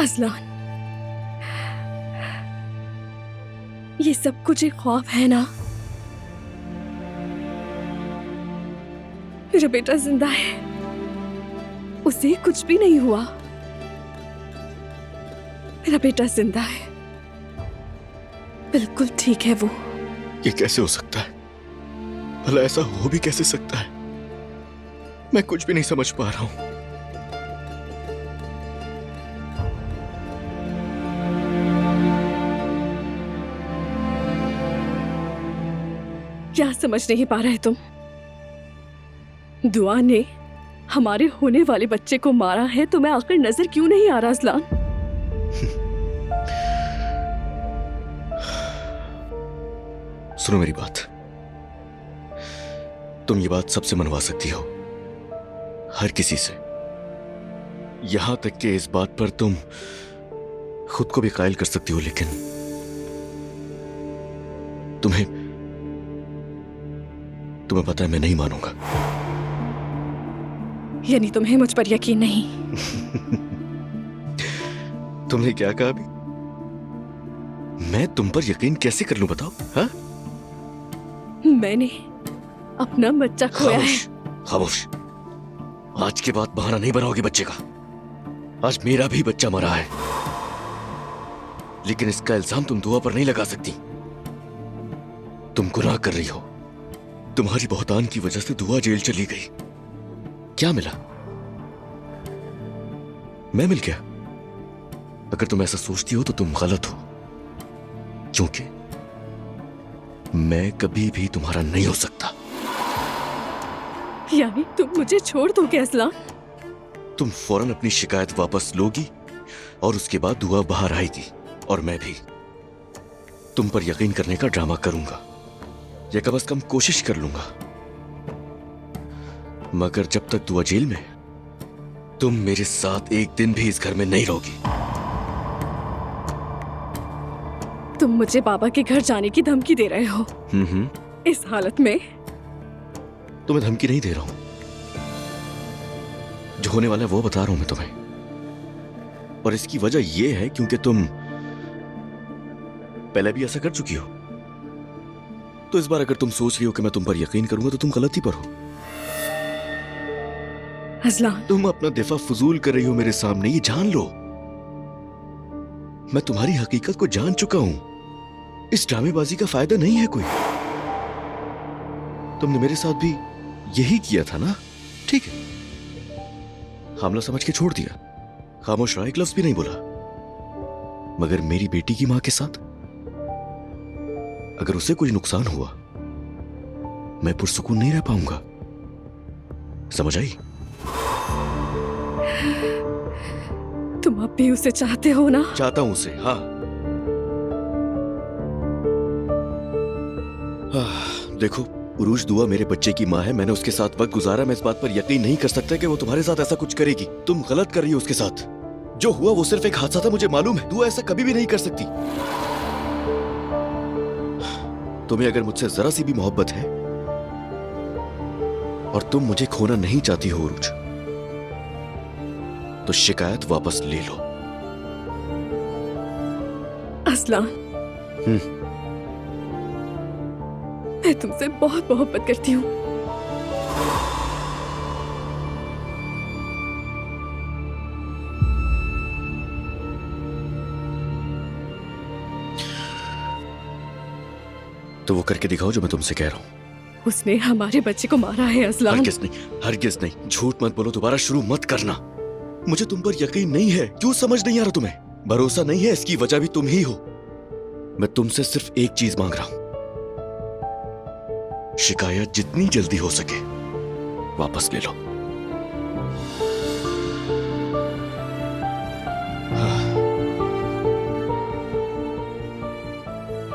अज़लान, ये सब कुछ एक ख्वाब है ना? मेरा बेटा जिंदा है, उसे कुछ भी नहीं हुआ। मेरा बेटा जिंदा है, बिल्कुल ठीक है वो। ये कैसे हो सकता है? भला ऐसा हो भी कैसे सकता है? मैं कुछ भी नहीं समझ पा रहा हूं। क्या समझ नहीं पा रहे तुम? दुआ ने हमारे होने वाले बच्चे को मारा है, तुम्हें आखिर नजर क्यों नहीं आ रहा अज़लान? सुनो मेरी बात, तुम ये बात सबसे मनवा सकती हो, हर किसी से। यहां तक कि इस बात पर तुम खुद को भी कायल कर सकती हो, लेकिन तुम्हें पता है मैं नहीं मानूंगा। यानी तुम्हें मुझ पर यकीन नहीं? तुमने क्या कहा अभी? मैं तुम पर यकीन कैसे कर लूं बताओ? हाँ? मैंने अपना बच्चा खोया है। खामोश। आज के बाद बहाना नहीं बनाओगे बच्चे का। आज मेरा भी बच्चा मरा है, लेकिन इसका इल्जाम तुम दुआ पर नहीं लगा सकती। तुम गुनाह कर रही हो। तुम्हारी बहुतान की वजह से दुआ जेल चली गई। क्या मिला? मैं मिल गया। अगर तुम ऐसा सोचती हो तो तुम गलत हो, क्योंकि मैं कभी भी तुम्हारा नहीं हो सकता। यानी तुम मुझे छोड़ दोगे अज़लान? तुम फौरन अपनी शिकायत वापस लोगी और उसके बाद दुआ बाहर आएगी, और मैं भी तुम पर यकीन करने का ड्रामा करूंगा, या कम से कम कोशिश कर लूंगा। मगर जब तक दुआ जेल में, तुम मेरे साथ एक दिन भी इस घर में नहीं रहोगी। तुम मुझे बाबा के घर जाने की धमकी दे रहे हो? इस हालत में? तुम्हें धमकी नहीं दे रहा हूं, जो होने वाला है वो बता रहा हूं मैं तुम्हें। और इसकी वजह यह है क्योंकि तुम पहले भी ऐसा कर चुकी हो। तो इस बार अगर तुम सोच रही हो कि मैं तुम पर यकीन करूंगा तो तुम गलती पर हो। अज़लान, तुम अपना दिफा फजूल कर रही हो मेरे सामने, ये जान लो। मैं तुम्हारी हकीकत को जान चुका हूं। इस ड्रामेबाजी का फायदा नहीं है कोई। तुमने मेरे साथ भी यही किया था ना? ठीक है, हमला समझ के छोड़ दिया, खामोश रहा, एक लफ्ज भी नहीं बोला। मगर मेरी बेटी की मां के साथ अगर उसे कुछ नुकसान हुआ, मैं पुरसुकून नहीं रह पाऊंगा। समझ आई? तुम अब भी उसे चाहते हो ना? चाहता हूं उसे, हाँ। देखो, उरूज दुआ मेरे बच्चे की माँ है। मैंने उसके साथ वक्त गुजारा। मैं इस बात पर यकीन नहीं कर सकता कि वो तुम्हारे साथ ऐसा कुछ करेगी। तुम गलत कर रही हो उसके साथ। जो हुआ वो सिर्फ एक हादसा था, मुझे मालूम है। दुआ ऐसा कभी भी नहीं कर सकती। तुम्हें अगर मुझसे जरा सी भी मोहब्बत है और तुम मुझे खोना नहीं चाहती हो उरूज, तो शिकायत वापस ले लो। अज़लान, मैं तुमसे बहुत मोहब्बत करती हूँ। तो वो करके दिखाओ जो मैं तुमसे कह रहा हूं। उसने हमारे बच्चे को मारा है अज़लान। हरगिज़ नहीं, हरगिज़ नहीं। झूठ मत बोलो, दोबारा शुरू मत करना। मुझे तुम पर यकीन नहीं है। क्यों समझ नहीं आ रहा तुम्हें? भरोसा नहीं है, इसकी वजह भी तुम ही हो। मैं तुमसे सिर्फ एक चीज मांग रहा हूं, शिकायत जितनी जल्दी हो सके वापस ले लो। हाँ।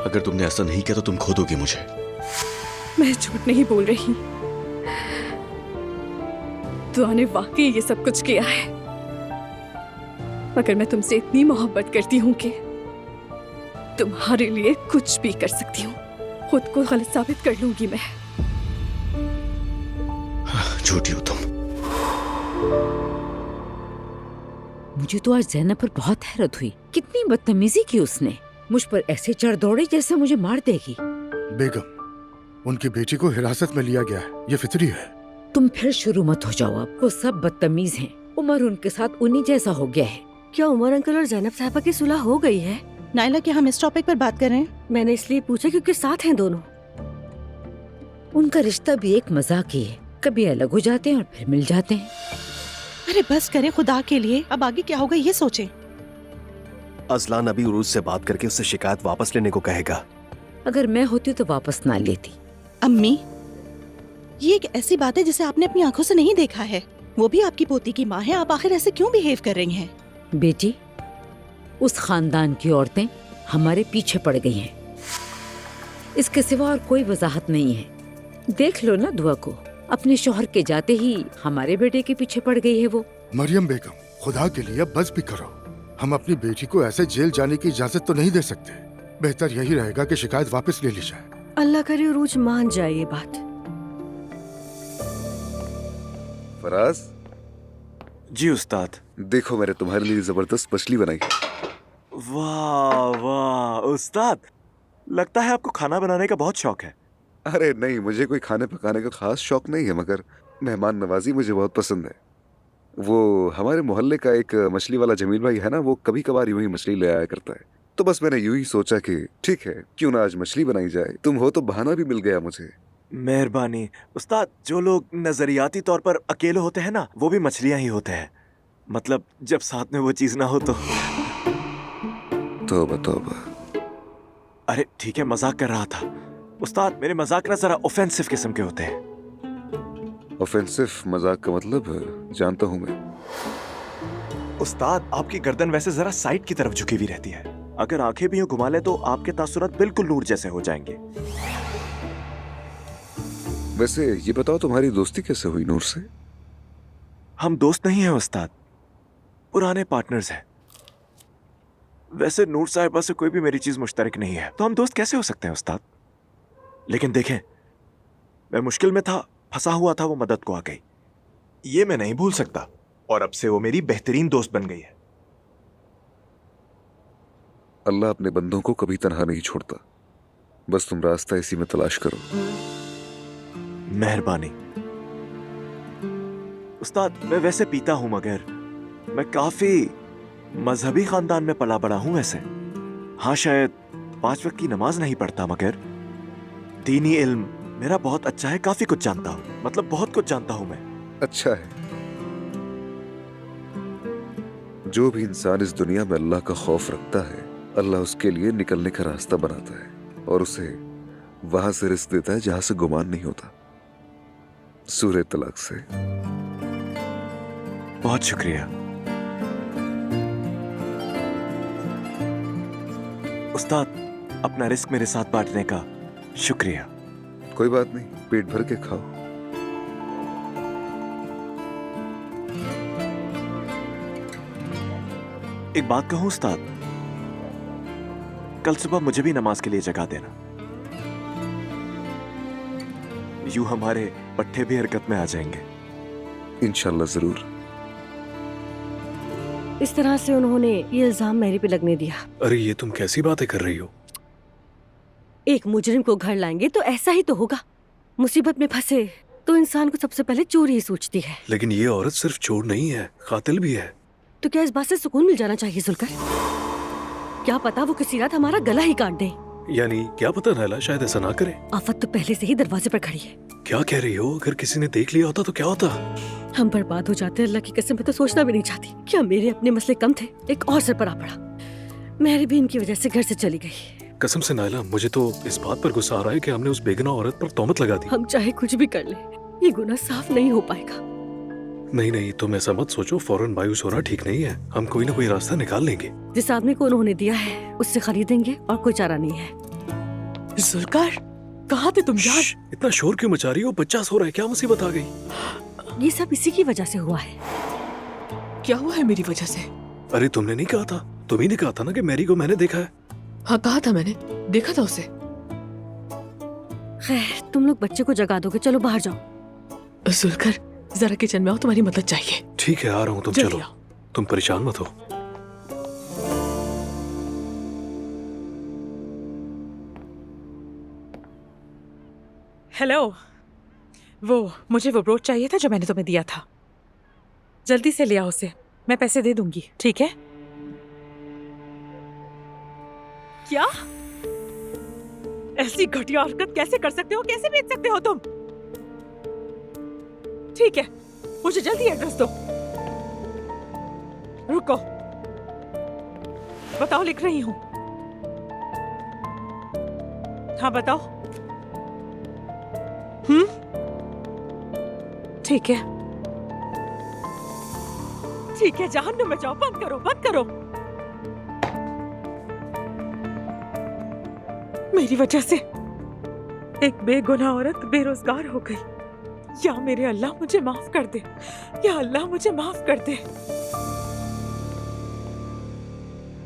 अगर तुमने ऐसा नहीं किया तो तुम खो दोगे मुझे। मैं झूठ नहीं बोल रही। दुआ ने वाकई ये सब कुछ किया है, मगर मैं तुमसे इतनी मोहब्बत करती हूँ कि तुम्हारे लिए कुछ भी कर सकती हूँ। खुद को गलत साबित कर लूंगी मैं। झूठी हो तुम। मुझे तो आज ज़ैनब पर बहुत हैरत हुई। कितनी बदतमीजी की उसने। मुझ पर ऐसे चढ़ दौड़े जैसे मुझे मार देगी। बेगम, उनकी बेटी को हिरासत में लिया गया है, ये फितरी है। तुम फिर शुरू मत हो जाओ। अब वो सब बदतमीज हैं। उमर उनके साथ उन्हीं जैसा हो गया है। क्या उमर अंकल और ज़ैनब साहिबा की सुलह हो गई है? नाइला, क्या हम इस टॉपिक पर बात कर रहे हैं? मैंने इसलिए पूछा क्योंकि साथ हैं दोनों। उनका रिश्ता भी एक मजाक ही है। कभी अलग हो जाते हैं और फिर मिल जाते हैं। अरे बस करें खुदा के लिए, अब आगे क्या होगा ये सोचें। अजलान अभी उरूज से बात करके उससे शिकायत वापस लेने को कहेगा। अगर मैं होती तो वापस ना लेती। अम्मी, ये एक ऐसी बात है जिसे आपने अपनी आंखों से नहीं देखा है। वो भी आपकी पोती की माँ है। आप आखिर ऐसे क्यों बिहेव कर रही हैं? बेटी, उस खानदान की औरतें हमारे पीछे पड़ गई हैं। इसके सिवा और कोई वजाहत नहीं है। देख लो ना दुआ को, अपने शौहर के जाते ही हमारे बेटे के पीछे पड़ गई है वो। मरियम बेगम, खुदा के लिए बस भी करो। हम अपनी बेटी को ऐसे जेल जाने की इजाजत तो नहीं दे सकते। बेहतर यही रहेगा कि शिकायत वापस ले ली जाए। अल्लाह करे उरूज मान जाए ये बात। फराज, जी उस्ताद। देखो मैंने तुम्हारे लिए जबरदस्त मछली बनाई है। वाह वाह उस्ताद, लगता है आपको खाना बनाने का बहुत शौक है। अरे नहीं, मुझे कोई खाने पकाने का खास शौक नहीं है, मगर मेहमान नवाजी मुझे बहुत पसंद है। वो हमारे मोहल्ले का एक मछली वाला जमील भाई है ना, वो कभी कभार यूं ही मछली ले आया करता है। तो बस मैंने यूं ही सोचा कि ठीक है, क्यों ना आज मछली बनाई जाए। तुम हो तो बहाना भी मिल गया मुझे। मेहरबानी उस्ताद। जो लोग नजरियाती तौर पर अकेले होते हैं ना, वो भी मछलियां ही होते हैं। मतलब जब साथ में वो चीज ना हो तो। तौबा तौबा। अरे ठीक है, मजाक कर रहा था उस्ताद। मेरे मजाक ना जरा ऑफेंसिव किस्म के होते हैं। ऑफेंसिव मजाक का मतलब जानता हूँ मैं। उस्ताद, आपकी गर्दन वैसे जरा साइड की तरफ झुकी हुई रहती है। अगर आंखें भी यूं घुमा ले तो आपके तासुरात बिल्कुल नूर जैसे हो जाएंगे। वैसे ये बताओ, तुम्हारी दोस्ती कैसे हुई नूर से? हम दोस्त नहीं हैं उस्ताद, पुराने पार्टनर्स हैं। वैसे नूर साहिबा से कोई भी मेरी चीज मुश्तरक नहीं है, तो हम दोस्त कैसे हो सकते हैं उस्ताद? लेकिन देखें, मैं मुश्किल में था, फंसा हुआ था, वो मदद को आ गई। ये मैं नहीं भूल सकता, और अब से वो मेरी बेहतरीन दोस्त बन गई है। अल्लाह अपने बंदों को कभी तन्हा नहीं छोड़ता। बस तुम रास्ता इसी में तलाश करो। मेहरबानी उस्ताद। मैं वैसे पीता हूं, मगर मैं काफी मजहबी खानदान में पला बड़ा हूं वैसे। हाँ, शायद 5 वक्त की नमाज नहीं पढ़ता, मगर दीनी इल्म मेरा बहुत अच्छा है। काफी कुछ जानता हूं, मतलब बहुत कुछ जानता हूं मैं। अच्छा है। जो भी इंसान इस दुनिया में अल्लाह का खौफ रखता है, अल्लाह उसके लिए निकलने का रास्ता बनाता है और उसे वहां से रिस्क देता है जहां से गुमान नहीं होता। सूरह तलाक से। बहुत शुक्रिया उस्ताद, अपना रिस्क मेरे साथ बांटने का शुक्रिया। कोई बात नहीं, पेट भर के खाओ। एक बात कहूं उस्ताद, कल सुबह मुझे भी नमाज के लिए जगा देना। यूं हमारे पट्टे भी हरकत में आ जाएंगे। इंशाल्लाह जरूर। इस तरह से उन्होंने ये इल्जाम मेरे पे लगने दिया। अरे ये तुम कैसी बातें कर रही हो? एक मुजरिम को घर लाएंगे तो ऐसा ही तो होगा। मुसीबत में फंसे तो इंसान को सबसे पहले चोर ही सोचती है। लेकिन ये औरत सिर्फ चोर नहीं है, कातिल भी है। तो क्या इस बात से सुकून मिल जाना चाहिए जुल्कर? क्या पता वो किसी रात हमारा गला ही काट दे। यानी क्या पता नैला, शायद ऐसा ना करे। आफत तो पहले से ही दरवाजे पर खड़ी है। क्या कह रही हो? अगर किसी ने देख लिया होता तो क्या होता? हम बर्बाद हो जाते। अल्लाह की कसम, मैं तो सोचना भी नहीं चाहती। क्या मेरे अपने मसले कम थे? एक और सर पर आ पड़ा। मेरी भी इनकी वजह से घर से चली गई। कसम से नायला, मुझे तो इस बात पर गुस्सा आ रहा है कि हमने उस बेगुनाह औरत पर तोहमत लगा दी। हम चाहे कुछ भी कर ले, ये गुनाह साफ नहीं हो पाएगा। नहीं नहीं, तुम ऐसा मत सोचो। फौरन मायूस होना ठीक नहीं है। हम कोई ना कोई रास्ता निकाल लेंगे। जिस आदमी को उन्होंने दिया है उससे खरीदेंगे, और कोई चारा नहीं है। जुल्कर, कहाँ थे तुम यार? इतना शोर क्यों मचा रही हो? बच्चा सो रहा है, क्या मुसीबत आ गई? ये सब इसी की वजह से हुआ है। क्या हुआ है मेरी वजह से? अरे तुमने नहीं कहा था? तुम ही ने कहा था ना कि मैरी को मैंने देखा है। हाँ कहा था मैंने, देखा था उसे। खैर, तुम लोग बच्चे को जगा दोगे, चलो बाहर जाओ। जुल्कर, जरा किचन में आओ, तुम्हारी मदद चाहिए। ठीक है, आ रहा हूँ, तुम जल्दी चलो। आओ। तुम परेशान मत हो। हेलो, मुझे वो ब्रोच चाहिए था जो मैंने तुम्हें दिया था। जल्दी से ले आओ उसे, मैं पैसे दे दूंगी, ठीक है? क्या? ऐसी घटिया हरकत कैसे कर सकते हो? कैसे बेच सकते हो तुम? ठीक है, मुझे जल्दी एड्रेस दो। रुको, बताओ, लिख रही हूं। हाँ बताओ। ठीक है, ठीक है, जहन्नुम में जाओ, बंद करो, बंद करो। मेरी वजह से एक बेगुनाह औरत बेरोजगार हो गई। या मेरे अल्लाह मुझे माफ कर दे, या अल्लाह मुझे माफ कर दे।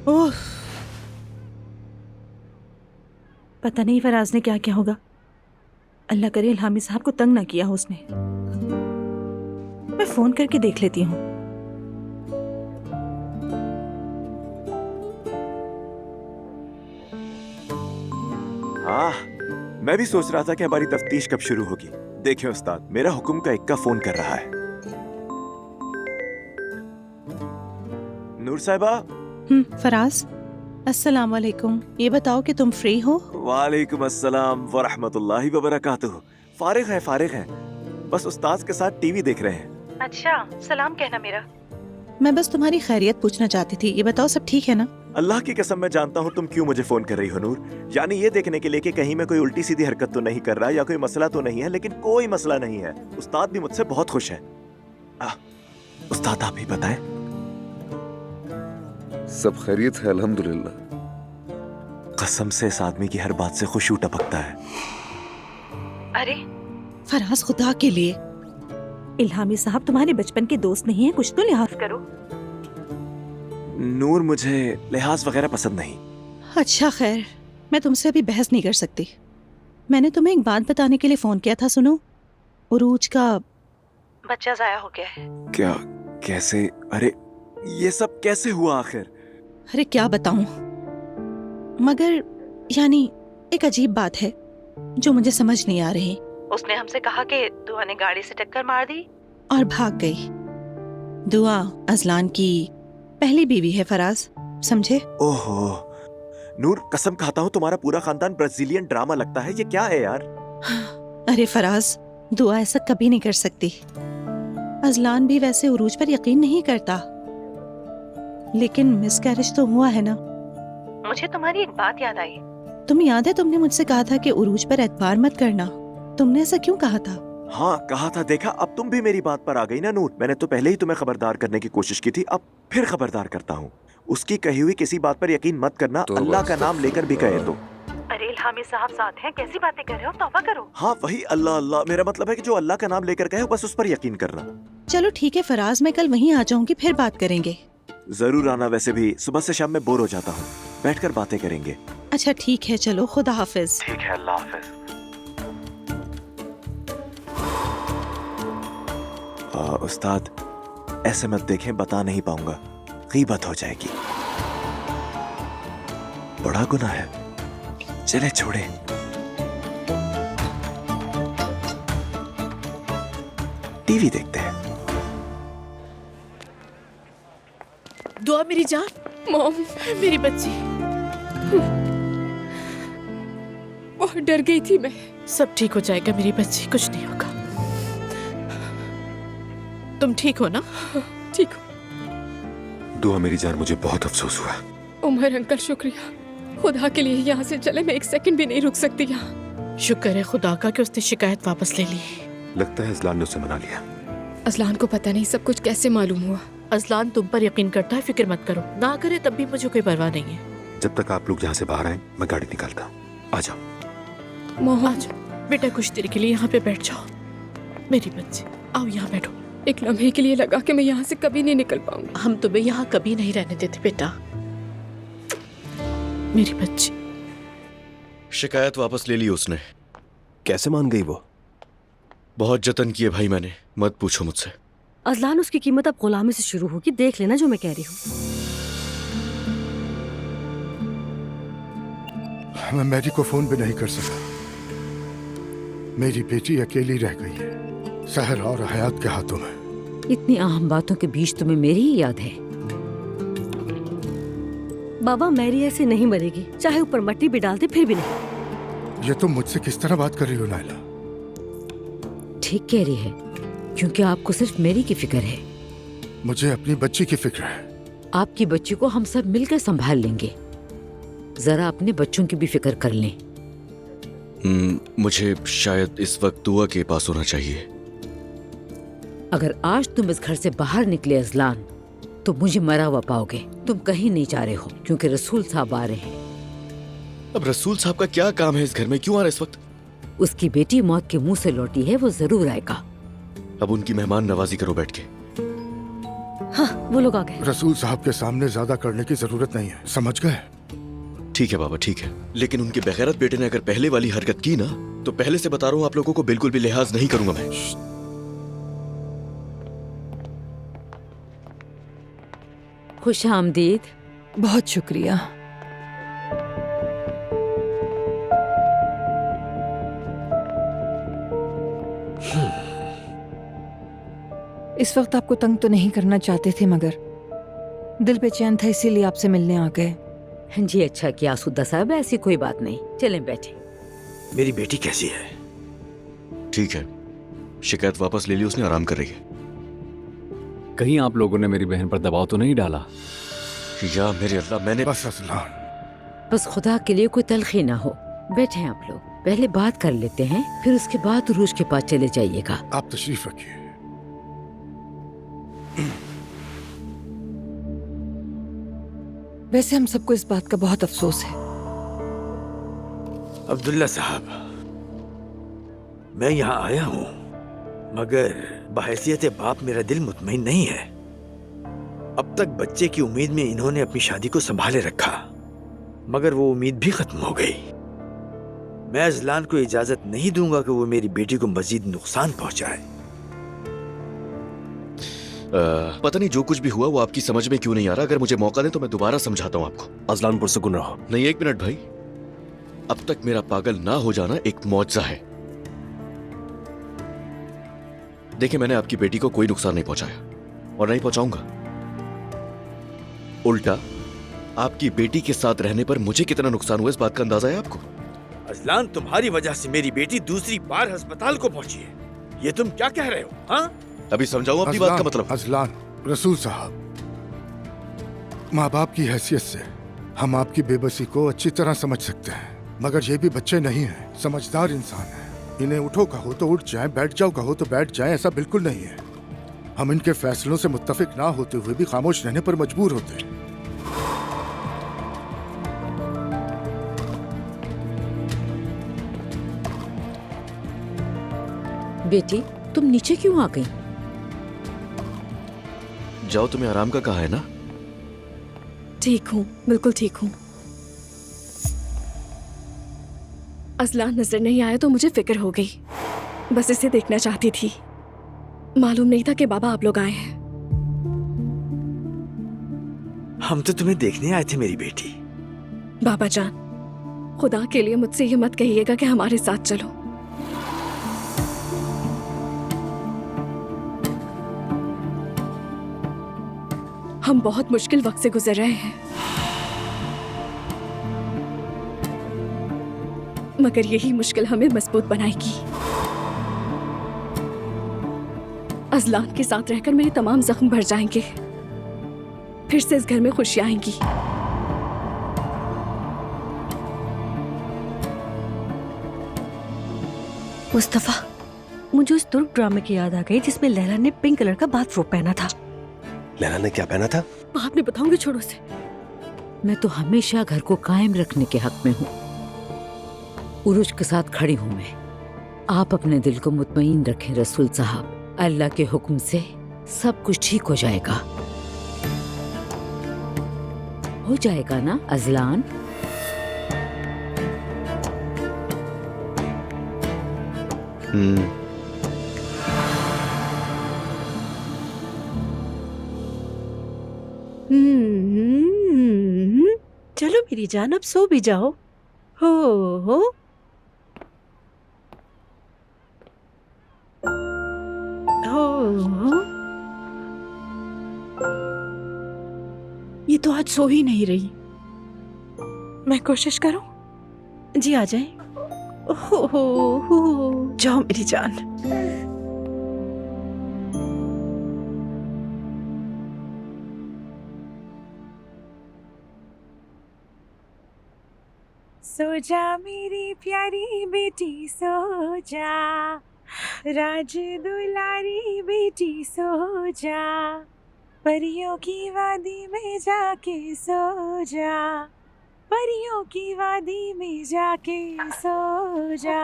ओह, पता नहीं फराज ने क्या क्या होगा। अल्लाह करे इल्हामी साहब को तंग ना किया हो उसने। मैं फोन करके देख लेती हूँ। हाँ, मैं भी सोच रहा था कि हमारी तफ्तीश कब शुरू होगी। देखिए उस्ताद, मेरा हुक्म का इक्का फोन कर रहा है। नूर साहिबा। फराज, अस्सलाम वालेकुम। ये बताओ कि तुम फ्री हो? वालेकुम अस्सलाम व रहमतुल्लाहि व बरकातुहू। फारिग हैं। बस उस्ताद के साथ टीवी देख रहे हैं। अच्छा, सलाम कहना मेरा। मैं बस तुम्हारी खैरियत पूछना चाहती थी। ये बताओ सब ठीक है ना? अल्लाह की कसम मैं जानता हूँ तुम क्यों मुझे फोन कर रही हो नूर। यानी ये देखने के लिए कि कहीं मैं कोई उल्टी सीधी हरकत तो नहीं कर रहा या कोई मसला तो नहीं है। लेकिन कोई मसला नहीं है। उस्ताद भी मुझसे बहुत खुश है। उस्ताद आप ही बताएं। सब खैरियत है अल्हम्दुलिल्लाह। कसम से इस आदमी की हर बात से खुशबू टपकता है। अरे फराज, खुदा के लिए, इल्हामी साहब तुम्हारे बचपन के दोस्त नहीं है, कुछ तो लिहाज करो। नूर, मुझे लिहाज वगैरह पसंद नहीं। अच्छा खैर, मैं तुमसे अभी बहस नहीं कर सकती। मैंने तुम्हें एक बात बताने के लिए फोन किया था। सुनो, उरूज का बच्चा जाया हो गया है। क्या? कैसे? अरे ये सब कैसे हुआ आखिर? अरे क्या बताऊं, मगर यानी एक अजीब बात है जो मुझे समझ नहीं आ रही। उसने हमसे कहा कि दुआ ने गाड़ी से टक्कर मार दी और भाग गई। दुआ अजलान की पहली बीवी है फराज, समझे? ओहो नूर, कसम खाता हूँ तुम्हारा पूरा खानदान ब्राजीलियन ड्रामा लगता है। ये क्या है यार? अरे फराज, दुआ ऐसा कभी नहीं कर सकती। अजलान भी वैसे उरूज पर यकीन नहीं करता, लेकिन मिसकैरेज तो हुआ है ना। मुझे तुम्हारी एक बात याद आई। तुम्हें याद है तुमने मुझसे कहा था कि उरूज पर एतबार मत करना। तुमने ऐसा क्यों कहा था? हाँ कहा था। देखा, अब तुम भी मेरी बात पर आ गई ना नूर। मैंने तो पहले ही तुम्हें खबरदार करने की कोशिश की थी, अब फिर खबरदार करता हूँ। उसकी कही हुई किसी बात पर यकीन मत करना, तो अल्लाह का नाम लेकर भी कहे तो। अरे इल्हामी साहब साथ हैं, कैसी बातें कर रहे हो? तौबा करो। हाँ वही अल्लाह अल्लाह, मेरा मतलब है कि जो अल्लाह का नाम लेकर कहे बस उस पर यकीन करना। चलो ठीक है फराज, मैं कल वहीं आ जाऊंगी, फिर बात करेंगे। जरूर आना। वैसे भी सुबह से शाम में बोर हो जाता हूँ, बैठकर बातें करेंगे। अच्छा ठीक है, चलो, खुदा हाफिज। ठीक है, अल्लाह हाफिज। उस्ताद ऐसे मत देखें, बता नहीं पाऊंगा, गीबत हो जाएगी। बड़ा गुनाह है, चले छोड़े। टीवी देखते हैं। दुआ मेरी जान, मॉम, मेरी बच्ची। बहुत डर गई थी मैं। सब ठीक हो जाएगा मेरी बच्ची, कुछ नहीं होगा। तुम ठीक हो ना? ठीक हूँ। दुआ मेरी जान, मुझे बहुत अफसोस हुआ। उमर अंकल शुक्रिया, खुदा के लिए यहाँ से चले, मैं एक सेकंड भी नहीं रुक सकती यहाँ। शुक्र है खुदा का कि उसने शिकायत वापस ले ली। लगता है अजलान ने उसे मना लिया। अजलान को पता नहीं सब कुछ कैसे मालूम हुआ। अजलान तुम पर यकीन करता है, फिक्र मत करो। ना करे तब भी मुझे कोई परवाह नहीं है। जब तक आप लोग यहाँ से बाहर आए, मैं गाड़ी निकालता हूँ। आ जाओ। मोहन, बेटा कुछ देर के लिए यहाँ पे बैठ जाओ। मेरी बच्ची, आओ यहाँ बैठो। एक लम्हे के लिए लगा कि मैं यहाँ से कभी नहीं निकल पाऊंगी। हम तुम्हें यहाँ कभी नहीं रहने देते बेटा। मेरी बच्ची। शिकायत वापस ले ली उसने। कैसे मान गई वो? बहुत जतन किए भाई मैंने, मत पूछो मुझसे। अजलान, उसकी कीमत अब गुलामी से शुरू होगी। देख लेना जो मैं कह रही हूँ। मैं मैरी को फोन भी नहीं कर सका। मेरी बेटी अकेली रह गई है, सहर और हयात के हाथों में। इतनी अहम बातों के बीच तुम्हें मेरी ही याद है? बाबा, मैरी ऐसे नहीं मरेगी, चाहे ऊपर मट्टी भी डाल दे फिर भी नहीं। ये तुम मुझसे किस तरह बात कर रही हो नायला? ठीक कह रही है, क्योंकि आपको सिर्फ मेरी की फिक्र है। मुझे अपनी बच्ची की फिक्र है। आपकी बच्ची को हम सब मिलकर संभाल लेंगे। जरा अपने बच्चों की भी फिक्र कर लें। मुझे शायद इस वक्त दुआ के पास होना चाहिए। अगर आज तुम इस घर से बाहर निकले अजलान, तो मुझे मरा हुआ पाओगे। तुम कहीं नहीं जा रहे हो, क्योंकि रसूल साहब आ रहे हैं। अब रसूल साहब का क्या काम है इस घर में? क्यों आ रहे इस वक्त? उसकी बेटी मौत के मुंह से लौटी है, वो जरूर आएगा। अब उनकी मेहमान नवाजी करो बैठ के। हाँ, वो लोग आ गए। रसूल साहब के सामने ज्यादा करने की जरूरत नहीं है, समझ गए? ठीक है बाबा, ठीक है, लेकिन उनके बेगैरत बेटे ने अगर पहले वाली हरकत की ना, तो पहले से बता रहा हूँ आप लोगों को बिल्कुल भी लिहाज नहीं करूंगा मैं। खुश आमदीद। बहुत शुक्रिया। इस वक्त आपको तंग तो नहीं करना चाहते थे, मगर दिल बेचैन था, इसीलिए आपसे मिलने आ गए। जी अच्छा किया सुद्दा साहब, ऐसी कोई बात नहीं। चलें बैठे। मेरी बेटी कैसी है? ठीक है, शिकायत वापस ले ली उसने, आराम कर रही है। कहीं आप लोगों ने मेरी बहन पर दबाव तो नहीं डाला? या मेरे अल्लाह, मैंने बस अजलान, बस खुदा के लिए कोई तलखी ना हो। बैठे आप लोग, पहले बात कर लेते हैं, फिर उसके बाद उरूज के पास चले जाइएगा। आप तशरीफ रखिए। वैसे हम सबको इस बात का बहुत अफसोस है। अब्दुल्ला साहब, मैं यहाँ आया हूँ, मगर बहैसियत बाप मेरा दिल मुतमईन नहीं है। अब तक बच्चे की उम्मीद में इन्होंने अपनी शादी को संभाले रखा, मगर वो उम्मीद भी खत्म हो गई। मैं अजलान को इजाजत नहीं दूंगा कि वो मेरी बेटी को मजीद नुकसान पहुंचाए। पता नहीं जो कुछ भी हुआ वो आपकी समझ में क्यों नहीं आ रहा। अगर मुझे मौका दे तो मैं दोबारा समझाता हूँ आपको। अजलान पुरसुकून रहो। नहीं, एक मिनट भाई, अब तक मेरा पागल ना हो जाना एक मौजज़ा है। देखिए, मैंने आपकी बेटी को कोई नुकसान नहीं पहुंचाया और नहीं पहुंचाऊंगा। उल्टा आपकी बेटी के साथ रहने पर मुझे कितना नुकसान हुआ इस बात का अंदाजा है आपको? अजलान, तुम्हारी वजह से मेरी बेटी दूसरी बार अस्पताल को पहुंची है। ये तुम क्या कह रहे हो? हाँ, अभी समझाऊं अपनी बात का मतलब। अजलान, रसूल साहब, माँ बाप की हैसियत से हम आपकी बेबसी को अच्छी तरह समझ सकते हैं, मगर ये भी बच्चे नहीं हैं, समझदार इंसान हैं। इन्हें उठो कहो तो उठ जाएं, बैठ जाओ कहो तो बैठ जाएं, ऐसा बिल्कुल नहीं है। हम इनके फैसलों से मुत्तफिक ना होते हुए भी खामोश रहने पर मजबूर होते हैं। बेटी, तुम नीचे क्यों आ गई? जाओ, तुम्हें आराम का कहा है ना। ठीक हूँ, बिल्कुल ठीक हूँ। अजलान नजर नहीं आया तो मुझे फिक्र हो गई। बस इसे देखना चाहती थी, मालूम नहीं था कि बाबा आप लोग आए हैं। हम तो तुम्हें देखने आए थे मेरी बेटी। बाबा जान, खुदा के लिए मुझसे ये मत कहिएगा कि हमारे साथ चलो। हम बहुत मुश्किल वक्त से गुजर रहे हैं, मगर यही मुश्किल हमें मजबूत बनाएगी। अजलान के साथ रहकर मेरे तमाम जख्म भर जाएंगे, फिर से इस घर में खुशियां आएंगी। मुस्तफा, मुझे उस तुर्क ड्रामे की याद आ गई जिसमें लैला ने पिंक कलर का बाथरोब पहना था। लैला ने क्या पहना था? आप नहीं बताऊंगी, छोड़ो से। मैं तो हमेशा घर को कायम रखने के हक में हूँ। उरूज के साथ खड़ी हूँ मैं। आप अपने दिल को मुतमईन रखें रसूल साहब, अल्लाह के हुक्म से सब कुछ ठीक हो जाएगा। हो जाएगा ना अजलान? चलो मेरी जान, अब सो भी जाओ। हो ये तो आज सो ही नहीं रही। मैं कोशिश करूं? जी आ जाए। हो जाओ मेरी जान। सो जा मेरी प्यारी बेटी, सो जा राज दुलारी बेटी, सो जा परियों की वादी में जाके सो जा, परियों की वादी में जाके सो जा।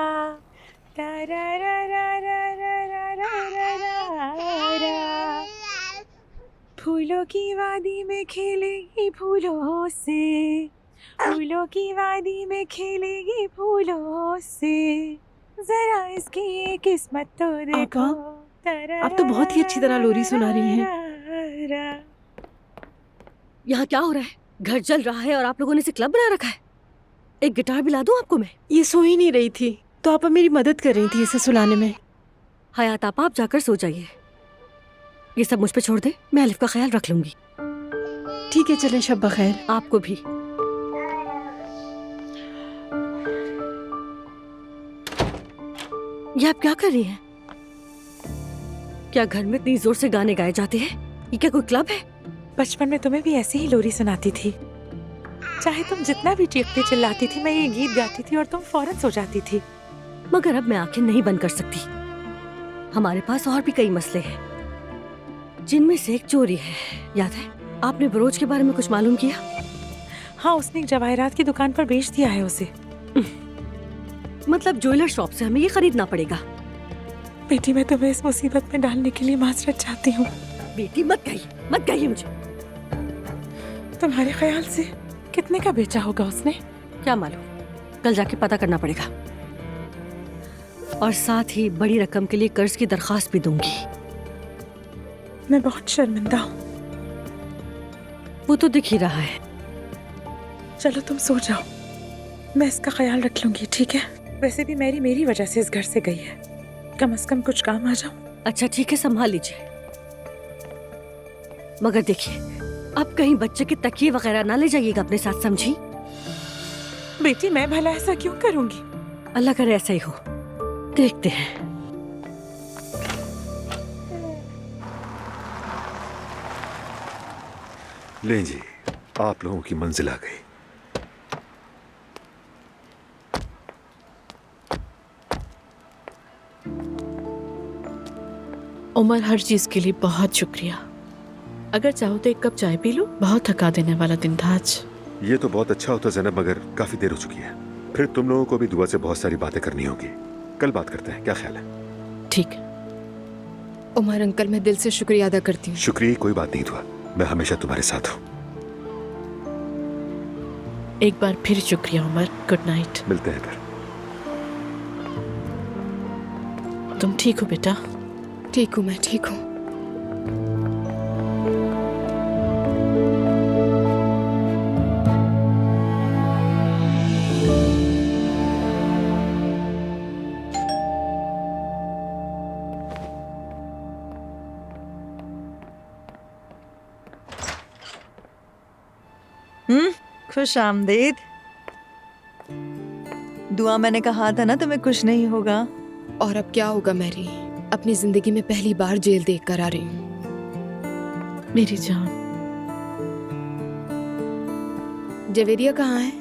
फूलों की वादी में खेलेगी फूलों से, फूलों की वादी में खेलेगी फूलों से, जरा इसकी ये किस्मत तो देखो। आप तो बहुत ही अच्छी तरह लोरी सुना रही हैं। यहाँ क्या हो रहा है? घर जल रहा है और आप लोगों ने इसे क्लब बना रखा है। एक गिटार भी ला दूं आपको मैं? ये सो ही नहीं रही थी, तो आप मेरी मदद कर रही थी इसे सुलाने में। हयात आपा, आप जाकर सो जाइए। ये सब मुझ पे छोड़ दे, मैं अलिफ का ख्याल रख लूंगी। ठीक है, चलें, शब बखैर। आपको भी। ये आप क्या कर रही हैं? क्या घर में इतनी जोर से गाने गाए जाते हैं? ये क्या कोई क्लब है? बचपन में तुम्हें भी ऐसे ही लोरी सुनाती थी। चाहे तुम जितना भी चीखती चिल्लाती थी, मैं ये गीत गाती थी और तुम फौरन सो जाती थी। मगर अब मैं आंखें नहीं बंद कर सकती। हमारे पास और भी कई मसले हैं, जिनमें से एक चोरी है। याद है आपने बरोज के बारे में कुछ मालूम किया? हाँ, उसने एक जवाहरात की दुकान पर बेच दिया है उसे। मतलब ज्वेलर शॉप से हमें ये खरीदना पड़ेगा। बेटी, मैं तुम्हें इस मुसीबत में डालने के लिए माजरत चाहती हूँ। बेटी मत कहिए मुझे। तुम्हारे ख्याल से कितने का बेचा होगा उसने? क्या मालूम, कल जाके पता करना पड़ेगा। और साथ ही बड़ी रकम के लिए कर्ज की दरखास्त भी दूंगी। मैं बहुत शर्मिंदा हूँ। वो तो दिख ही रहा है। चलो तुम सो जाओ, मैं इसका ख्याल रख लूंगी, ठीक है? वैसे भी मेरी वजह से इस घर से गई है, कम से कम कुछ काम आ जाऊं। अच्छा ठीक है, संभाल लीजिए। मगर देखिए, अब कहीं बच्चे के तकिए वगैरह ना ले जाइएगा अपने साथ, समझी? बेटी, मैं भला ऐसा क्यों करूंगी? अल्लाह करे ऐसा ही हो। देखते हैं। ले जी, आप लोगों की मंजिल आ गई। उमर, हर चीज के लिए बहुत शुक्रिया। अगर चाहो तो एक कप चाय पी लो, बहुत थका देने वाला दिन था आज। ये तो बहुत अच्छा होता ज़ैनब, मगर काफी देर हो चुकी है। फिर तुम लोगों को भी दुआ से बहुत सारी बातें करनी होगी। कल बात करते हैं, क्या ख्याल है? ठीक है। उमर अंकल, मैं दिल से शुक्रिया अदा करती हूँ। शुक्रिया कोई बात नहीं दुआ, मैं हमेशा तुम्हारे साथ हूँ। एक बार फिर शुक्रिया उमर। Good night. मिलते हैं फिर। तुम ठीक हो बेटा? ठीक हूँ, मैं ठीक हूँ। खुश आमदीद। दुआ, मैंने कहा था ना तुम्हें कुछ नहीं होगा। और अब क्या होगा मैरी? अपनी जिंदगी में पहली बार जेल देख कर आ रही हूँ। मेरी जान। जवेरिया कहाँ है?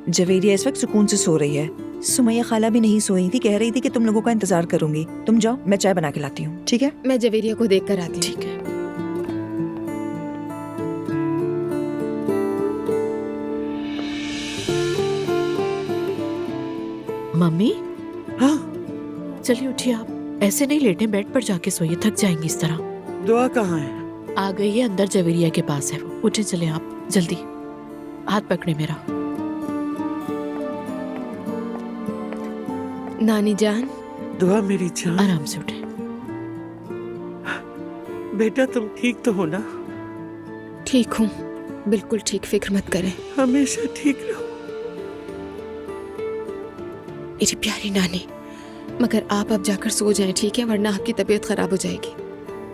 जवेरिया इस वक्त सुकून से सो रही है। सुमैया खाला भी नहीं सोई थी, कह रही थी कि तुम लोगों का इंतजार करूंगी। तुम जाओ, मैं चाय बना के लाती हूँ, ठीक है? मैं जवेरिया को देख कर आती हूँ। ठीक है। मम्मी। हाँ, चलिए उठिए, आप ऐसे नहीं लेटे, बेड पर जाके सोइए, थक जाएंगी इस तरह। दुआ कहाँ है? आ गई है, अंदर जवेरिया के पास है वो। उठे, चले आप जल्दी। हाथ पकड़े मेरा। नानी जान। दुआ मेरी जान। आराम से उठे। बेटा तुम ठीक तो हो ना? ठीक हूँ। बिल्कुल ठीक, फिक्र मत करें। हमेशा ठीक रहो। मेरी प्यारी नानी, मगर आप अब जाकर सो जाएं, ठीक है? वरना आपकी तबीयत खराब हो जाएगी।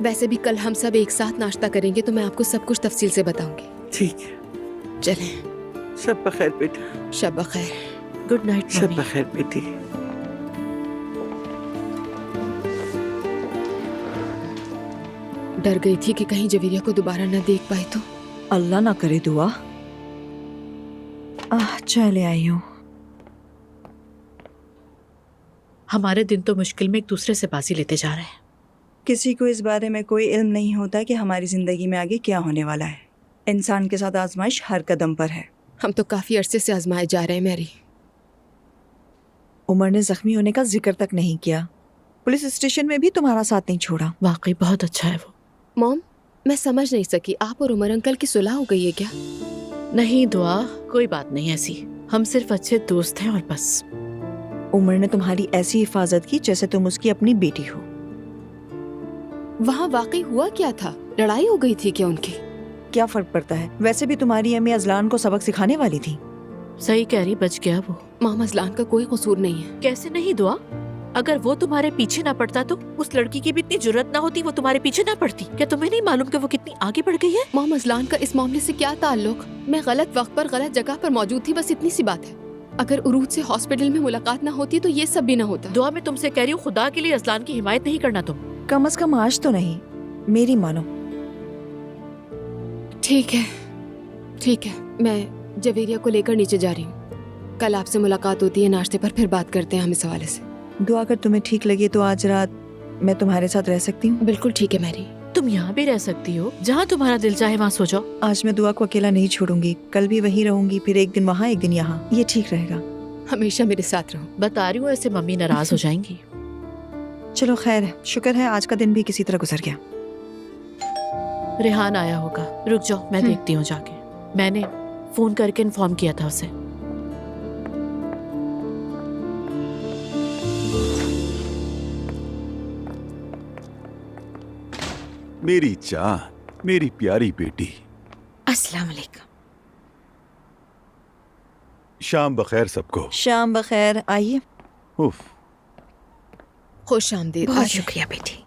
वैसे भी कल हम सब एक साथ नाश्ता करेंगे तो मैं आपको सब कुछ तफसील से बताऊंगी। ठीक है, चलें। शब बखैर बेटा। शब बखैर। गुड नाइट शब मम्मी। बखैर बेटी। डर गई थी कि कहीं जवेरिया को दोबारा न देख पाई तो। अल्लाह ना करे दुआ। चाय ले आई हूँ। हमारे दिन तो मुश्किल में एक दूसरे से बाजी लेते जा रहे हैं। किसी को इस बारे में कोई इल्म नहीं होता कि हमारी जिंदगी में आगे क्या होने वाला है। इंसान के साथ आजमाइश हर कदम पर है। हम तो काफी अरसे से आजमाए जा रहे हैं मैरी। उमर ने जख्मी होने का जिक्र तक नहीं किया। पुलिस स्टेशन में भी तुम्हारा साथ नहीं छोड़ा। वाकई बहुत अच्छा है वो। मॉम, मैं समझ नहीं सकी, आप और उमर अंकल की सुलह हो गई है क्या? नहीं दुआ, कोई बात नहीं ऐसी। हम सिर्फ अच्छे दोस्त हैं और बस। उमर ने तुम्हारी ऐसी हिफाजत की जैसे तुम उसकी अपनी बेटी हो। वहाँ वाकई हुआ क्या था? लड़ाई हो गई थी क्या उनकी? क्या फर्क पड़ता है? वैसे भी तुम्हारी अम्मी अजलान को सबक सिखाने वाली थी। सही कह रही, बच गया वो। माम, अजलान का कोई कसूर नहीं है। कैसे नहीं दुआ? अगर वो तुम्हारे पीछे ना पड़ता तो उस लड़की की भी इतनी जुर्रत ना होती, वो तुम्हारे पीछे ना पड़ती। क्या तुम्हें नहीं मालूम कि वो कितनी आगे बढ़ गई है? माम, अजलान का इस मामले से क्या ताल्लुक? मैं गलत वक्त पर गलत जगह पर मौजूद थी, बस इतनी सी बात है। अगर उरूज से हॉस्पिटल में मुलाकात ना होती तो ये सब भी ना होता। दुआ, मैं तुमसे कह रही हूँ, खुदा के लिए अजलान की हिमायत नहीं करना तुम। कम से कम आज तो नहीं, मेरी मानो। ठीक है, ठीक है, मैं जवेरिया को लेकर नीचे जा रही हूँ। कल आपसे मुलाकात होती है नाश्ते पर, फिर बात करते हैं हम इस हवाले से। दुआ, अगर तुम्हें ठीक लगे तो आज रात मैं तुम्हारे साथ रह सकती हूँ। बिल्कुल ठीक है मैरी। तुम यहाँ भी रह सकती हो, जहाँ तुम्हारा दिल चाहे वहाँ सो जाओ। आज मैं दुआ को अकेला नहीं छोड़ूंगी। कल भी वहीं रहूंगी, फिर एक दिन वहाँ एक दिन यहाँ। ये ठीक रहेगा? हमेशा मेरे साथ रहो। बता रही हूँ, ऐसे मम्मी नाराज हो जाएंगी। चलो खैर है, शुक्र है आज का दिन भी किसी तरह गुजर गया। रेहान आया होगा, रुक जाओ मैं देखती हूँ जाके। मैंने फोन करके इन्फॉर्म किया था उसे। मेरी जान, मेरी प्यारी बेटी। अस्सलाम वालेकुम। शाम बखैर सबको। शाम बखैर। आइए। उफ, खुश आमदीद। बहुत शुक्रिया बेटी।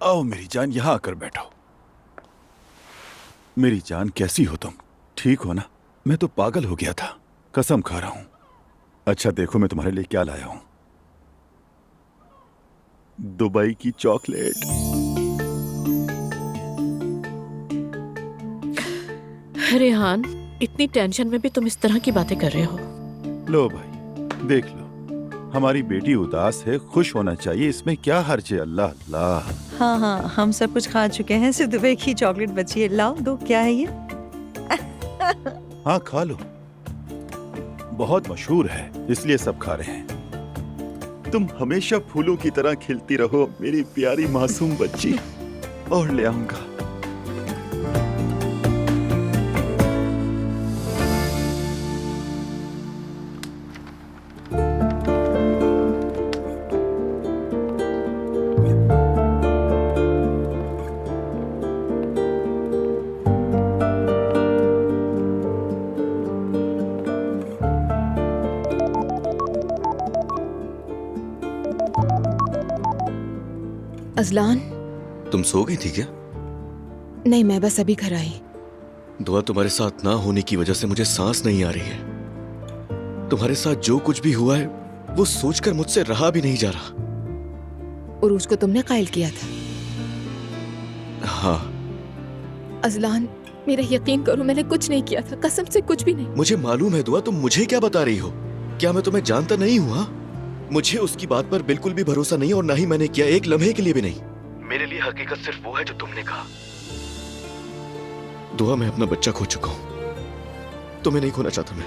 आओ मेरी जान, यहाँ आकर बैठो। मेरी जान, कैसी हो तुम? ठीक हो ना? मैं तो पागल हो गया था, कसम खा रहा हूं। अच्छा देखो मैं तुम्हारे लिए क्या लाया हूं। दुबई की चॉकलेट। रेहान, इतनी टेंशन में भी तुम इस तरह की बातें कर रहे हो। लो भाई, देख लो, हमारी बेटी उदास है, खुश होना चाहिए, इसमें क्या हर्ज है? अल्लाह अल्लाह। हाँ हाँ, हम सब कुछ खा चुके हैं, सिर्फ दुबई की चॉकलेट बची है। लाओ दो। क्या है ये? हाँ खा लो, बहुत मशहूर है इसलिए सब खा रहे हैं। तुम हमेशा फूलों की तरह खिलती रहो मेरी प्यारी मासूम बच्ची। और ले आऊंगा। अजलान, तुम सो गई थी क्या? नहीं, मैं बस अभी घर आई। दुआ, तुम्हारे साथ ना होने की वजह से मुझे सांस नहीं आ रही है। तुम्हारे साथ जो कुछ भी हुआ है वो सोचकर मुझसे रहा भी नहीं जा रहा। उरूज को तुमने कायल किया था? हाँ। अजलान, मेरा यकीन करो, मैंने कुछ नहीं किया था, कसम से कुछ भी नहीं। मुझे मालूम है दुआ, तुम मुझे क्या बता रही हो? क्या मैं तुम्हें जानता नहीं हुआ? मुझे उसकी बात पर बिल्कुल भी भरोसा नहीं और ना ही मैंने किया, एक लम्हे के लिए भी नहीं। मेरे लिए हकीकत सिर्फ वो है जो तुमने कहा। दुआ, मैं अपना बच्चा खो चुका हूं, तुम्हें नहीं खोना चाहता मैं।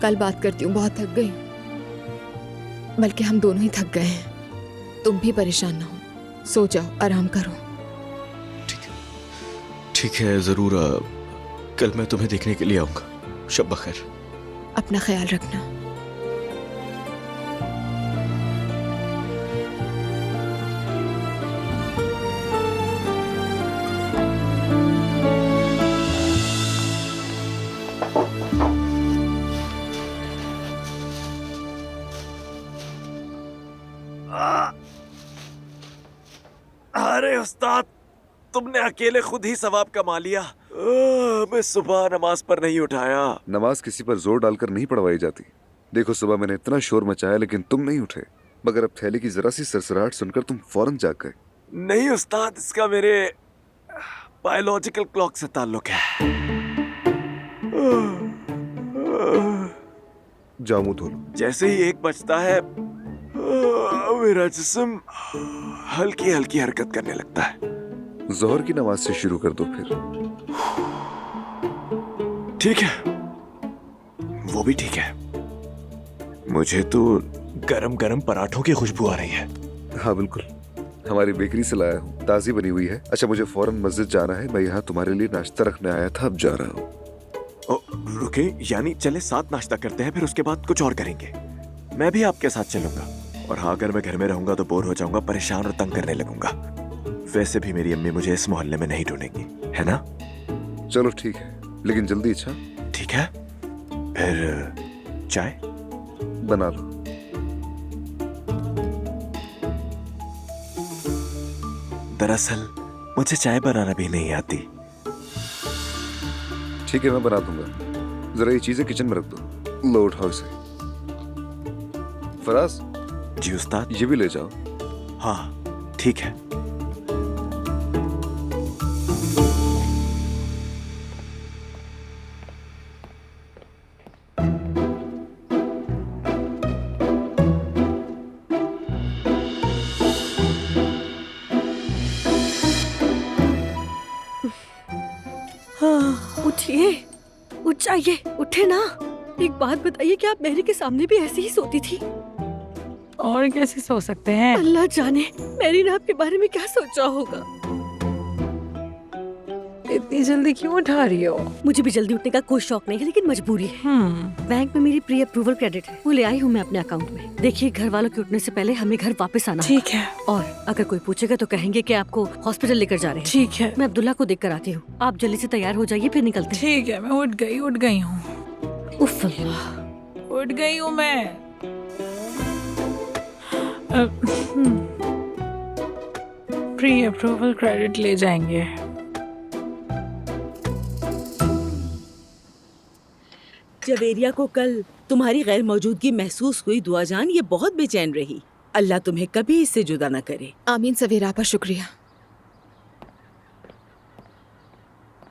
कल बात करती हूँ, बहुत थक गई। बल्कि हम दोनों ही थक गए हैं। तुम भी परेशान ना हो, सो जाओ, आराम करो। ठीक है, जरूर। कल मैं तुम्हें देखने के लिए आऊंगा। शब बखैर। अपना ख्याल रखना। अरे उस्ताद, तुमने अकेले खुद ही सवाब कमा लिया। मैं सुबह नमाज पर नहीं उठाया। नमाज किसी पर जोर डालकर नहीं पढ़वाई जाती। देखो सुबह मैंने इतना शोर मचाया लेकिन तुम नहीं उठे, मगर अब थैली की जरा सी सरसराहट सुनकर तुम फौरन जाग गए। नहीं उस्ताद, इसका मेरे बायोलॉजिकल क्लॉक से ताल्लुक है। जाओ मुंह धो लो। जैसे ही 1 बजता है मेरा जिस्म हल्की हल्की हरकत करने लगता है। जोहर की नमाज से शुरू कर दो फिर। ठीक है, वो भी ठीक है। मुझे तो गरम गरम पराठों की खुशबू आ रही है। हाँ बिल्कुल, हमारी बेकरी से लाया हूँ, ताजी बनी हुई है। अच्छा मुझे फौरन मस्जिद जाना है, मैं यहाँ तुम्हारे लिए नाश्ता रखने आया था, अब जा रहा हूँ। रुके, यानी चले साथ नाश्ता करते हैं, फिर उसके बाद कुछ और करेंगे। मैं भी आपके साथ चलूंगा। और हाँ, अगर मैं घर में रहूंगा तो बोर हो जाऊंगा, परेशान और तंग करने लगूंगा। वैसे भी मेरी अम्मी मुझे इस मोहल्ले में नहीं ढूंढेंगी, है ना? चलो ठीक है, लेकिन जल्दी। अच्छा ठीक है, फिर चाय बना लो। दरअसल मुझे चाय बनाना भी नहीं आती। ठीक है, मैं बना दूंगा। जरा ये चीजें किचन में रख दो। लो उठाओ इसे। फराज। जी उस्ताद। ये भी ले जाओ। हाँ ठीक है। उठिए, उठ जाइए, उठे ना। एक बात बताइए कि आप मेहरी के सामने भी ऐसे ही सोती थी? और कैसे सो सकते हैं? अल्लाह जाने मेरी ने आपके बारे में क्या सोचा होगा। इतनी जल्दी क्यों उठा रही हो? मुझे भी जल्दी उठने का कोई शौक नहीं है, लेकिन मजबूरी है। बैंक में मेरी प्री अप्रूवल क्रेडिट है, वो ले आई हूँ मैं अपने अकाउंट में। देखिए, घर वालों के उठने से पहले हमें घर वापस आना। ठीक है। और अगर कोई पूछेगा तो कहेंगे कि आपको हॉस्पिटल लेकर जा रहे हैं। ठीक है। मैं अब्दुल्ला को देख कर आती हूँ, आप जल्दी से तैयार हो जाइए, फिर निकलते हैं। ठीक है, मैं उठ गई हूँ। उफ अल्लाह, उठ गई हूँ मैं। प्री अप्रूवल क्रेडिट ले जाएंगे। जवेरिया को कल तुम्हारी गैर मौजूदगी महसूस हुई दुआ जान, ये बहुत बेचैन रही। अल्लाह तुम्हें कभी इससे जुदा न करे। आमीन सवेरा पर शुक्रिया।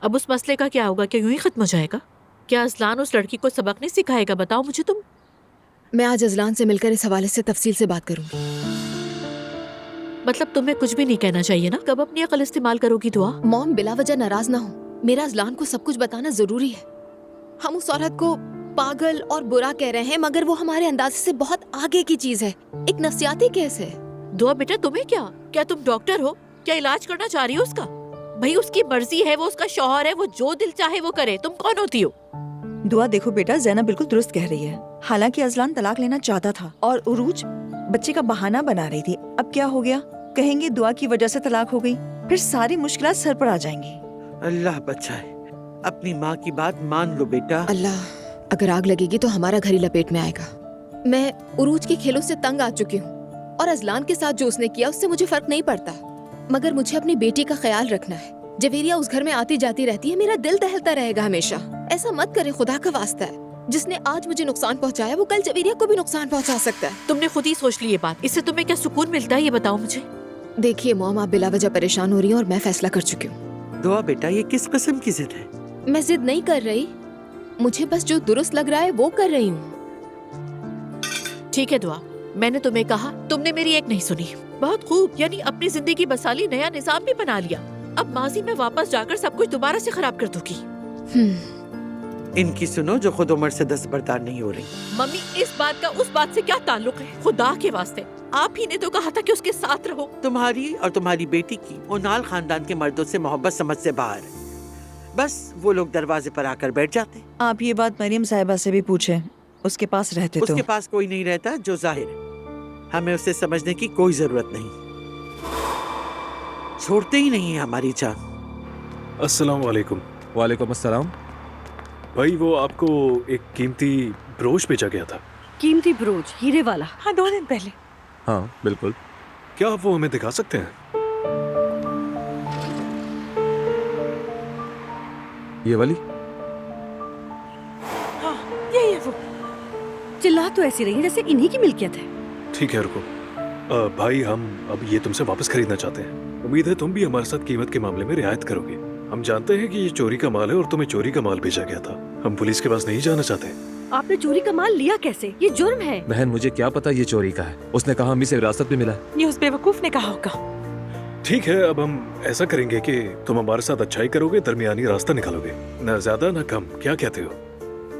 अब उस मसले का क्या होगा? क्या यूं ही खत्म हो जाएगा? क्या अजलान उस लड़की को सबक नहीं सिखाएगा? बताओ मुझे तुम। मैं आज अजलान से मिलकर इस हवाले से तफसील से बात करूंगी। मतलब तुम्हें कुछ भी नहीं कहना चाहिए ना? कब अपनी अकल इस्तेमाल करोगी दुआ? मॉम बिला वजह नाराज ना हो, मेरा अजलान को सब कुछ बताना जरूरी है। हम उस औरत को पागल और बुरा कह रहे हैं, मगर वो हमारे अंदाजे से बहुत आगे की चीज है। एक नफसियाती केस है। दुआ बेटा, तुम्हें क्या तुम डॉक्टर हो? क्या इलाज करना चाह रही हो उसका? भाई उसकी मर्जी है, वो उसका शौहर है, वो जो दिल चाहे वो करे। तुम कौन होती हो? दुआ देखो बेटा, ज़ैनब बिल्कुल दुरुस्त कह रही है। हालांकि अजलान तलाक लेना चाहता था और उरूज बच्चे का बहाना बना रही थी। अब क्या हो गया? कहेंगे दुआ की वजह से तलाक हो गई, फिर सारी मुश्किलात सर पर आ जाएंगी। अल्लाह बचाए, अपनी माँ की बात मान लो बेटा। अल्लाह, अगर आग लगेगी तो हमारा घर ही लपेट में आएगा। मैं उरूज के खेलों से तंग आ चुकी हूँ और अजलान के साथ जो उसने किया उससे मुझे फर्क नहीं पड़ता, मगर मुझे अपनी बेटी का ख्याल रखना है। जवेरिया उस घर में आती जाती रहती है, मेरा दिल दहलता रहेगा हमेशा। ऐसा मत करे, खुदा का वास्ता है। जिसने आज मुझे नुकसान पहुंचाया वो कल जवेरिया को भी नुकसान पहुंचा सकता है। तुमने खुद ही सोच ली ये बात। इससे तुम्हें क्या सुकून मिलता है, ये बताओ मुझे। देखिए मॉम, आप बिला वजह परेशान हो रही हैं और मैं फैसला कर चुकी हूँ। दुआ बेटा, ये किस किस्म की जिद है? मैं जिद नहीं कर रही, मुझे बस जो दुरुस्त लग रहा है वो कर रही हूँ। ठीक है दुआ, मैंने तुम्हें कहा, तुमने मेरी एक नहीं सुनी। बहुत खूब, यानी अपनी जिंदगी बसा ली, नया निजाम भी बना लिया। अब माजी में वापस जाकर सब कुछ दोबारा से खराब कर दूंगी। इनकी सुनो जो खुद उम्र से दस्तबरदार नहीं हो रही। मम्मी, इस बात का उस बात से क्या ताल्लुक है? खुदा के वास्ते, आप ही ने तो कहा था कि उसके साथ रहो। तुम्हारी और तुम्हारी बेटी की उनाल खानदान के मर्दों से मोहब्बत समझ से बाहर है। बस वो लोग दरवाजे पर आकर बैठ जाते। आप ये बात मरियम साहिबा से भी पूछे, उसके पास रहते तो। उसके पास कोई नहीं रहता जो जाहिर है। हमें उसे समझने की कोई जरूरत नहीं, छोड़ते ही नहीं है हमारी जान। अस्सलाम वालेकुम। वालेकुम अस्सलाम। भाई वो आपको एक कीमती ब्रोच भेजा गया था। कीमती ब्रोच? हीरे वाला? हाँ, 2 दिन पहले। हाँ बिल्कुल। क्या आप वो हमें दिखा सकते हैं? ये वाली? हाँ, यही है वो। चिल्ला तो ऐसी रही है जैसे इन्हीं की मिल्कियत है। ठीक है, रुको। भाई, हम अब ये तुमसे वापस खरीदना चाहते हैं। उम्मीद है तुम भी हमारे साथ कीमत के मामले में रियायत करोगे। हम जानते हैं कि ये चोरी का माल है और तुम्हें चोरी का माल भेजा गया था। हम पुलिस के पास नहीं जाना चाहते। आपने चोरी का माल लिया कैसे? ये जुर्म है। बहन, मुझे क्या पता ये चोरी का है। उसने कहा अम्मी से विरासत में मिला। ये उस बेवकूफ ने कहा होगा। ठीक है, अब हम ऐसा करेंगे कि तुम हमारे साथ अच्छाई करोगे, दरमियानी रास्ता निकालोगे, न ज्यादा न कम। क्या कहते हो?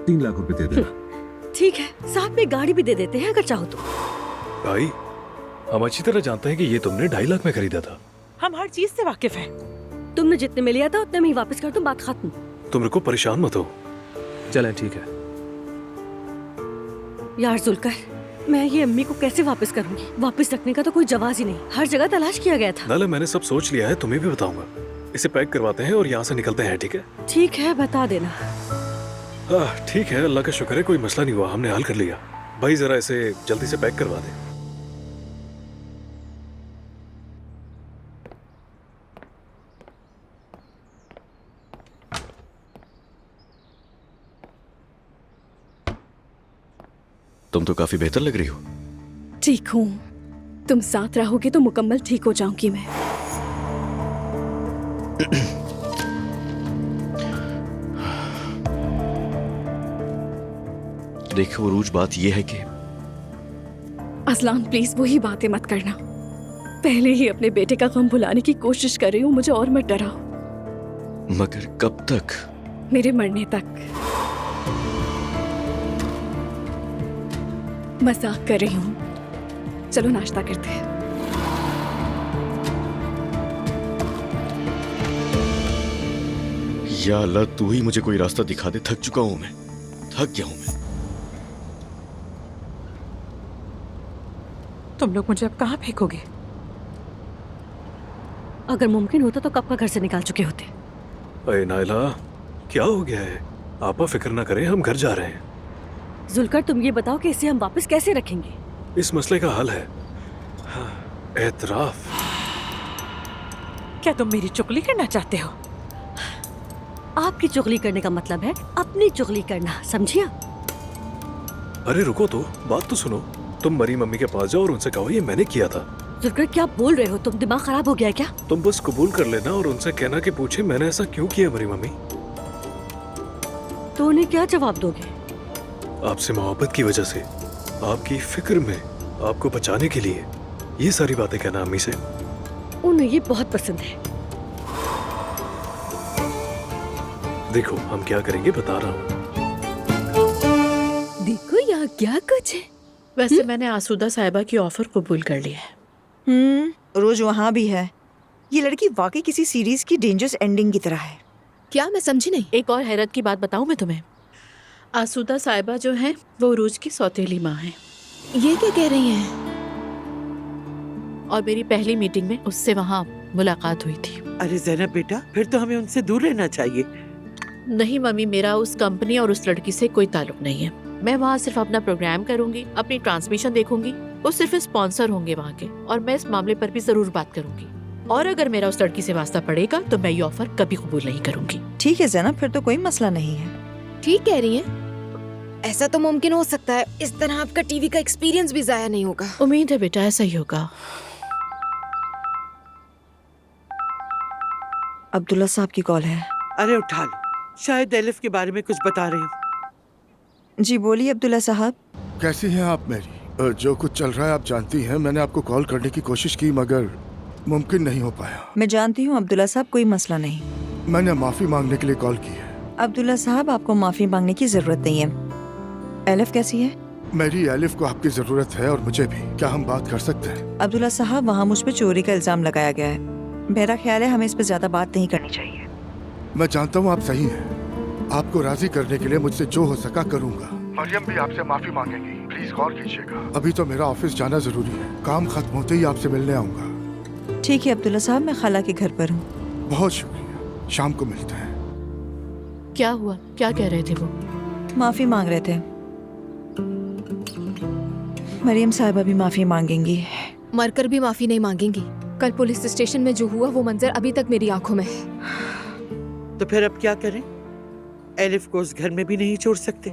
3 लाख रुपए दे देना। ठीक है, साथ में गाड़ी भी दे देते हैं अगर चाहो तो। भाई, हम अच्छी तरह जानते हैं कि ये तुमने 2.5 लाख में खरीदा था। हम हर चीज से वाकिफ हैं। तुमने जितने में लिया था उतने में ही वापस कर दूं, बात खत्म। तुम रुको, परेशान मत हो। चलें, ठीक है। यार जुलकर, मैं ये अम्मी को कैसे वापस करूंगी? वापस रखने का तो कोई जवाब ही नहीं। हर जगह तलाश किया गया था। नाला, मैंने सब सोच लिया है, तुम्हें भी बताऊंगा। इसे पैक करवाते हैं और यहाँ से निकलते हैं, ठीक है? ठीक है, बता देना। ठीक है, अल्लाह का शुक्र है, कोई मसला नहीं हुआ, हमने हल कर लिया। भाई, जरा इसे जल्दी से पैक करवा दे। तुम तो काफी बेहतर लग रही हो। ठीक हूँ। तुम साथ रहोगे तो मुकम्मल ठीक हो जाऊंगी मैं। देखो उरूज, बात यह है कि असलान, प्लीज वही बातें मत करना। पहले ही अपने बेटे का गम भुलाने की कोशिश कर रही हूँ, मुझे और मत डराओ। मगर कब तक? मेरे मरने तक। मजाक कर रही हूँ। चलो नाश्ता करते हैं। या अल्लाह, तू ही मुझे कोई रास्ता दिखा दे। थक चुका हूं मैं, थक गया हूं मैं। तुम लोग मुझे अब कहाँ फेंकोगे? अगर मुमकिन होता तो कब का घर से निकाल चुके होते। अरे नाइला, क्या हो गया है? आपा फिक्र ना करें, हम घर जा रहे हैं। जुलकर, तुम ये बताओ कि इसे हम वापस कैसे रखेंगे? इस मसले का हल है एतराफ। क्या तुम मेरी चुगली करना चाहते हो? आपकी चुगली करने का मतलब है अपनी चुगली करना, समझिया? अरे रुको तो, बात तो सुनो। तुम मरी मम्मी के पास जाओ और उनसे कहो ये मैंने किया था। जुलकर, क्या बोल रहे हो तुम? दिमाग खराब हो गया है क्या? तुम बस कबूल कर लेना और उनसे कहना कि पूछे मैंने ऐसा क्यों किया मरी मम्मी। तो उन्हें क्या जवाब दोगे? आपसे मोहब्बत की वजह से, आपकी फिक्र में, आपको बचाने के लिए ये सारी बातें कहना अम्मी से। उन्हें ये बहुत पसंद है। देखो हम क्या करेंगे, बता रहा हूँ। देखो यहाँ क्या कुछ है। वैसे मैंने आसूदा साहिबा की ऑफर कबूल कर लिया है। रोज वहाँ भी है। ये लड़की वाकई किसी सीरीज की डेंजरस एंडिंग की तरह है। क्या? मैं समझी नहीं। एक और हैरत की बात बताऊं मैं तुम्हें। आसूदा साहिबा जो है वो उरूज की सौतेली माँ है। ये क्या कह रही हैं? और मेरी पहली मीटिंग में उससे वहाँ मुलाकात हुई थी। अरे ज़ैनब बेटा, फिर तो हमें उनसे दूर रहना चाहिए। नहीं मम्मी, मेरा उस कंपनी और उस लड़की से कोई ताल्लुक नहीं है। मैं वहाँ सिर्फ अपना प्रोग्राम करूंगी, अपनी ट्रांसमिशन देखूंगी। वो सिर्फ स्पॉन्सर होंगे वहाँ के, और मैं इस मामले पर भी जरूर बात करूंगी। और अगर मेरा उस लड़की से वास्ता पड़ेगा तो मैं ये ऑफर कभी कबूल नहीं करूंगी। ठीक है ज़ैनब, फिर तो कोई मसला नहीं है। ठीक कह रही हैं। ऐसा तो मुमकिन हो सकता है, इस तरह आपका टीवी का एक्सपीरियंस भी जाया नहीं होगा। उम्मीद है बेटा ऐसा ही होगा। अब्दुल्ला साहब की कॉल है। अरे उठा लो, शायद एलिफ के बारे में कुछ बता रहे हो। जी बोलिए अब्दुल्ला साहब। कैसी हैं आप मेरी? जो कुछ चल रहा है आप जानती हैं। मैंने आपको कॉल करने की कोशिश की मगर मुमकिन नहीं हो पाया। मैं जानती हूँ अब्दुल्ला साहब, कोई मसला नहीं। मैंने माफी मांगने के लिए कॉल की है। अब्दुल्ला साहब, आपको माफी मांगने की जरूरत नहीं है। एलिफ कैसी है? मेरी एलिफ को आपकी जरूरत है और मुझे भी। क्या हम बात कर सकते हैं? अब्दुल्ला साहब, वहाँ मुझ पे चोरी का इल्जाम लगाया गया है। मेरा ख्याल है हमें इस पे ज्यादा बात नहीं करनी चाहिए। मैं जानता हूँ आप सही हैं। आपको राजी करने के लिए मुझसे जो हो सका करूँगा। मरियम भी आपसे माफी मांगेगी, प्लीज गौर कीजिएगा। अभी तो मेरा ऑफिस जाना जरूरी है। काम खत्म होते ही आपसे मिलने आऊँगा। ठीक है अब्दुल्ला साहब, मैं खाला के घर पर हूँ। बहुत शुक्रिया, शाम को मिलते हैं। क्या हुआ? क्या कह रहे थे वो? माफी मांग रहे थे। मरियम साहिबा भी माफी मांगेंगी। मरकर भी माफी नहीं मांगेंगी। कल पुलिस स्टेशन में जो हुआ वो मंजर अभी तक मेरी आंखों में है। तो फिर अब क्या करें? एलिफ को उस घर में भी नहीं छोड़ सकते।